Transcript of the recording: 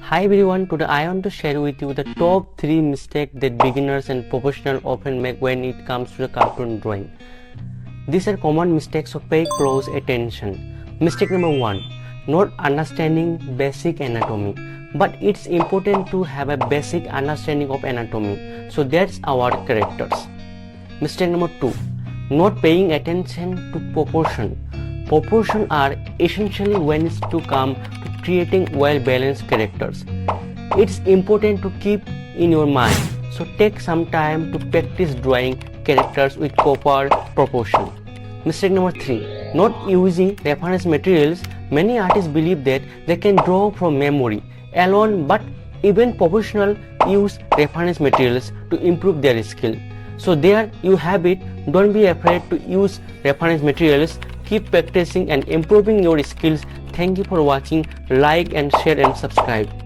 Hi everyone, today I want to share with you the top 3 mistakes that beginners and professionals often make when it comes to the cartoon drawing. These are common mistakes, so pay close attention. Mistake number 1, not understanding basic anatomy. But it's important to have a basic understanding of anatomy, so that's our characters. Mistake number 2, not paying attention to proportion. Proportions are essentially when it's to come to creating well-balanced characters. It's important to keep in your mind, so take some time to practice drawing characters with proper proportion. Mistake number 3, not using reference materials. Many artists believe that they can draw from memory alone, but even professionals use reference materials to improve their skill. So there you have it. Don't be afraid to use reference materials. Keep practicing and improving your skills. Thank you for watching. Like and share and subscribe.